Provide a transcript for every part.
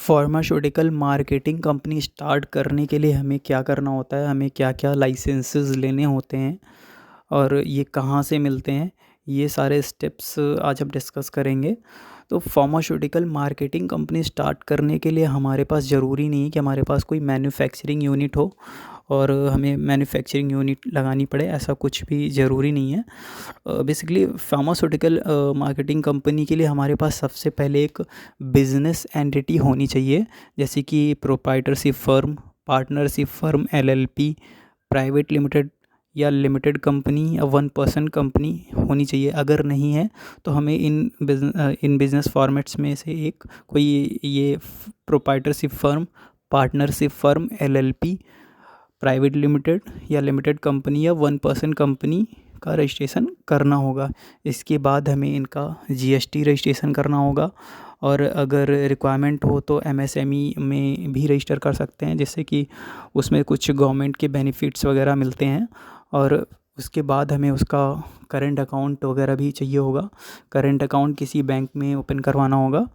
Pharmaceutical marketing company start करने के लिए हमें क्या करना होता है, हमें क्या-क्या लाइसेंसेस लेने होते हैं और ये कहाँ से मिलते हैं, ये सारे स्टेप्स आज हम डिस्कस करेंगे। तो फार्मास्यूटिकल मार्केटिंग कंपनी स्टार्ट करने के लिए हमारे पास ज़रूरी नहीं कि हमारे पास कोई मैन्युफैक्चरिंग यूनिट हो और हमें मैन्युफैक्चरिंग यूनिट लगानी पड़े, ऐसा कुछ भी ज़रूरी नहीं है। बेसिकली फार्मास्यूटिकल मार्केटिंग कंपनी के लिए हमारे पास सबसे पहले एक बिज़नेस एंटिटी होनी चाहिए, जैसे कि proprietorship firm, partnership firm, LLP, private limited या लिमिटेड कंपनी या वन पर्सन कंपनी होनी चाहिए। अगर नहीं है तो हमें इन बिज़नेस फॉर्मेट्स में से एक कोई ये proprietorship firm, partnership firm, LLP, private limited या लिमिटेड कंपनी या वन पर्सन कंपनी का रजिस्ट्रेशन करना होगा। इसके बाद हमें इनका जीएसटी रजिस्ट्रेशन करना होगा और अगर रिक्वायरमेंट हो तो एमएसएमई में भी रजिस्टर कर सकते हैं, जिससे कि उसमें कुछ गवर्नमेंट के बेनिफिट्स वगैरह मिलते हैं। और उसके बाद हमें उसका करंट अकाउंट वगैरह भी चाहिए होगा। करंट अकाउंट किसी बैंक में ओपन करवाना होगा।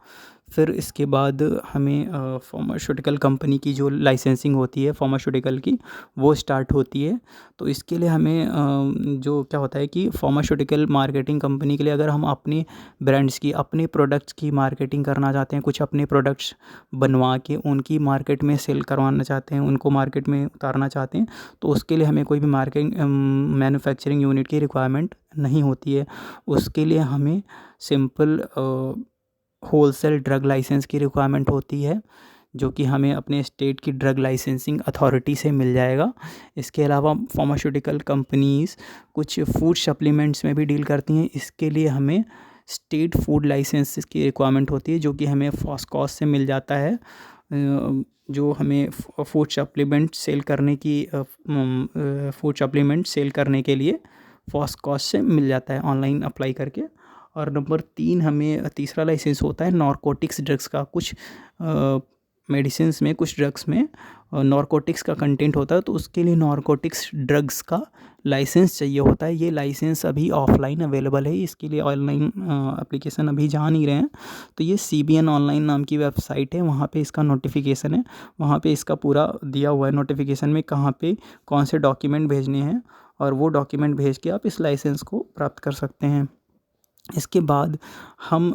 फिर इसके बाद हमें फार्मास्यूटिकल कंपनी की जो लाइसेंसिंग होती है फार्मास्यूटिकल की, वो स्टार्ट होती है। तो इसके लिए हमें जो क्या होता है कि फार्मास्यूटिकल मार्केटिंग कंपनी के लिए अगर हम अपने ब्रांड्स की, अपने प्रोडक्ट्स की मार्केटिंग करना चाहते हैं, कुछ अपने प्रोडक्ट्स बनवा के उनकी मार्केट में सेल करवाना चाहते हैं, उनको मार्केट में उतारना चाहते हैं, तो उसके लिए हमें कोई भी मैन्युफैक्चरिंग यूनिट की रिक्वायरमेंट नहीं होती है। उसके लिए हमें सिंपल होलसेल ड्रग लाइसेंस की रिक्वायरमेंट होती है, जो कि हमें अपने स्टेट की ड्रग लाइसेंसिंग अथॉरिटी से मिल जाएगा। इसके अलावा फार्मास्यूटिकल कंपनीज़ कुछ फूड सप्लीमेंट्स में भी डील करती हैं। इसके लिए हमें स्टेट फूड लाइसेंस की रिक्वायरमेंट होती है, जो कि हमें फॉस्कॉस से मिल जाता है। जो हमें फूड सप्लीमेंट सेल करने के लिए फॉस्कॉस से मिल जाता है ऑनलाइन अप्लाई करके। और नंबर 3 हमें तीसरा लाइसेंस होता है नारकोटिक्स ड्रग्स का। कुछ मेडिसिन्स में, कुछ ड्रग्स में नारकोटिक्स का कंटेंट होता है, तो उसके लिए नारकोटिक्स ड्रग्स का लाइसेंस चाहिए होता है। ये लाइसेंस अभी ऑफलाइन अवेलेबल है, इसके लिए ऑनलाइन एप्लीकेशन अभी जा नहीं रहे हैं। तो ये CBN ऑनलाइन नाम की वेबसाइट है, वहाँ पे इसका नोटिफिकेशन है, वहाँ पे इसका पूरा दिया हुआ है नोटिफिकेशन में कहाँ पे कौन से डॉक्यूमेंट भेजने हैं, और वो डॉक्यूमेंट भेज के आप इस लाइसेंस को प्राप्त कर सकते हैं। इसके बाद हम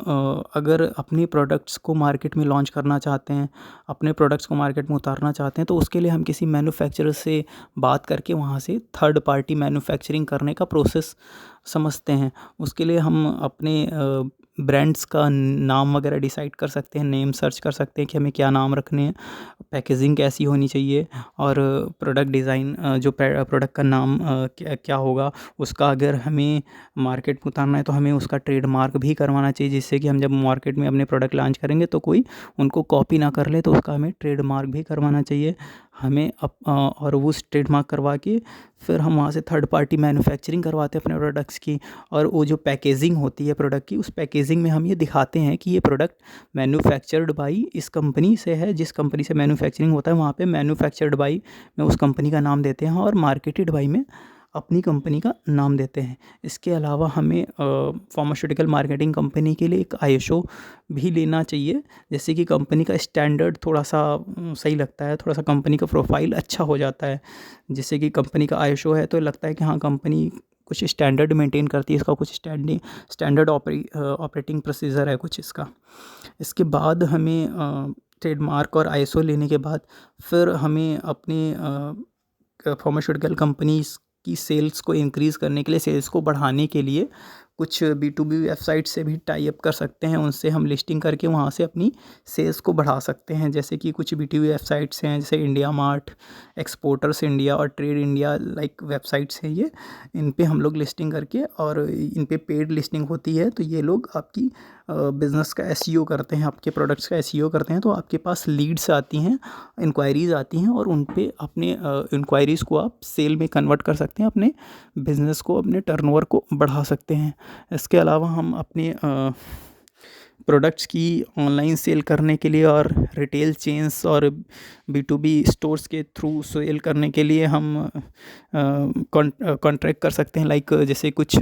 अगर अपने प्रोडक्ट्स को मार्केट में लॉन्च करना चाहते हैं, अपने प्रोडक्ट्स को मार्केट में उतारना चाहते हैं, तो उसके लिए हम किसी मैन्युफैक्चरर से बात करके वहाँ से थर्ड पार्टी मैन्युफैक्चरिंग करने का प्रोसेस समझते हैं। उसके लिए हम अपने ब्रांड्स का नाम वगैरह डिसाइड कर सकते हैं, नेम सर्च कर सकते हैं कि हमें क्या नाम रखने हैं, पैकेजिंग कैसी होनी चाहिए, और प्रोडक्ट डिज़ाइन, जो प्रोडक्ट का नाम क्या क्या होगा, उसका अगर हमें मार्केट में उतारना है तो हमें उसका ट्रेडमार्क भी करवाना चाहिए, जिससे कि हम जब मार्केट में अपने प्रोडक्ट लॉन्च करेंगे तो कोई उनको कॉपी ना कर ले, तो उसका हमें ट्रेडमार्क भी करवाना चाहिए। हमें और उस ट्रेडमार्क करवा के फिर हम वहाँ से थर्ड पार्टी मैन्युफैक्चरिंग करवाते हैं अपने प्रोडक्ट्स की। और वो जो पैकेजिंग होती है प्रोडक्ट की, उस पैकेजिंग में हम ये दिखाते हैं कि ये प्रोडक्ट मैन्युफैक्चर्ड बाई इस कंपनी से है। जिस कंपनी से मैन्युफैक्चरिंग होता है वहाँ पे मैन्युफैक्चर्ड बाई में उस कंपनी का नाम देते हैं, और मार्केटेड बाई में अपनी कंपनी का नाम देते हैं। इसके अलावा हमें फार्मास्यूटिकल मार्केटिंग कंपनी के लिए एक ISO भी लेना चाहिए, जैसे कि कंपनी का स्टैंडर्ड थोड़ा सा सही लगता है, थोड़ा सा कंपनी का प्रोफाइल अच्छा हो जाता है। जैसे कि कंपनी का ISO है तो लगता है कि हाँ, कंपनी कुछ स्टैंडर्ड मेंटेन करती है, इसका कुछ स्टैंडर्ड ऑपरेटिंग प्रोसीजर है कुछ इसका। इसके बाद हमें ट्रेडमार्क और ISO लेने के बाद फिर हमें अपने फार्मास्यूटिकल कंपनीज़ की सेल्स को इंक्रीज़ करने के लिए, सेल्स को बढ़ाने के लिए कुछ B2B वेबसाइट से भी टाई अप कर सकते हैं। उनसे हम लिस्टिंग करके वहाँ से अपनी सेल्स को बढ़ा सकते हैं। जैसे कि कुछ B2B वेबसाइट्स हैं, जैसे इंडिया मार्ट, एक्सपोर्टर्स इंडिया और ट्रेड इंडिया लाइक वेबसाइट्स हैं ये। इन पे हम लोग लिस्टिंग करके, और इन पे पेड लिस्टिंग होती है, तो ये लोग आपकी बिज़नेस का SEO करते हैं, आपके प्रोडक्ट्स का SEO करते हैं। तो आपके पास लीड्स आती हैं, इंक्वायरीज़ आती हैं, और उन पे अपने इंक्वायरीज़ को आप सेल में कन्वर्ट कर सकते हैं, अपने बिज़नेस को, अपने टर्नओवर को बढ़ा सकते हैं। इसके अलावा हम अपने प्रोडक्ट्स की ऑनलाइन सेल करने के लिए और रिटेल चेन्स और B2B स्टोर्स के थ्रू सेल करने के लिए हम कॉन्ट्रैक्ट कर सकते हैं। लाइक जैसे कुछ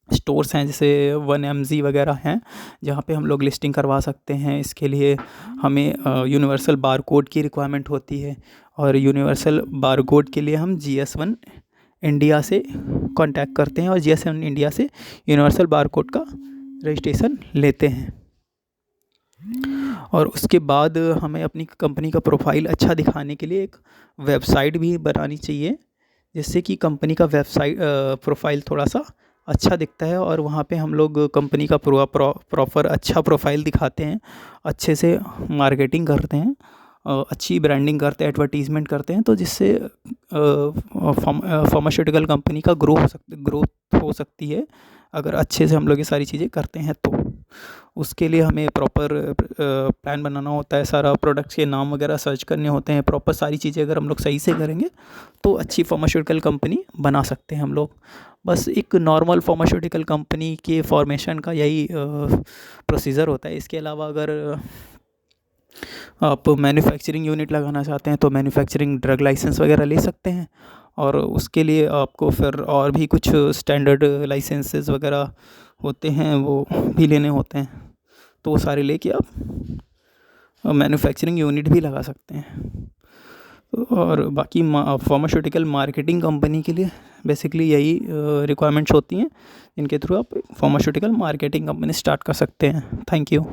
स्टोर्स हैं जैसे 1mg वगैरह हैं, जहाँ पे हम लोग लिस्टिंग करवा सकते हैं। इसके लिए हमें यूनिवर्सल बारकोड की रिक्वायरमेंट होती है, और यूनिवर्सल बारकोड के लिए हम GS1 इंडिया से कांटेक्ट करते हैं और GS1 इंडिया से यूनिवर्सल बारकोड का रजिस्ट्रेशन लेते हैं। और उसके बाद हमें अपनी कंपनी का प्रोफाइल अच्छा दिखाने के लिए एक वेबसाइट भी बनानी चाहिए, जिससे कि कंपनी का वेबसाइट प्रोफाइल थोड़ा सा अच्छा दिखता है, और वहाँ पे हम लोग कंपनी का प्रॉपर अच्छा प्रोफाइल दिखाते हैं, अच्छे से मार्केटिंग करते हैं, अच्छी ब्रांडिंग करते हैं, एडवर्टीज़मेंट करते हैं, तो जिससे फार्मास्यूटिकल कंपनी का ग्रोथ हो सकती है अगर अच्छे से हम लोग ये सारी चीज़ें करते हैं तो। उसके लिए हमें प्रॉपर प्लान बनाना होता है, सारा प्रोडक्ट्स के नाम वगैरह सर्च करने होते हैं, प्रॉपर सारी चीज़ें अगर हम लोग सही से करेंगे तो अच्छी फार्मास्यूटिकल कंपनी बना सकते हैं हम लोग। बस एक नॉर्मल फार्मास्यूटिकल कंपनी के फॉर्मेशन का यही प्रोसीजर होता है। इसके अलावा अगर आप मैन्युफैक्चरिंग यूनिट लगाना चाहते हैं तो मैन्युफैक्चरिंग ड्रग लाइसेंस वगैरह ले सकते हैं, और उसके लिए आपको फिर और भी कुछ स्टैंडर्ड लाइसेंसेस वगैरह होते हैं वो भी लेने होते हैं, तो वो सारे लेके आप मैन्युफैक्चरिंग यूनिट भी लगा सकते हैं। और बाकी फार्मास्यूटिकल मार्केटिंग कंपनी के लिए बेसिकली यही रिक्वायरमेंट्स होती हैं, जिनके थ्रू आप फार्मास्यूटिकल मार्केटिंग कंपनी स्टार्ट कर सकते हैं। Thank you.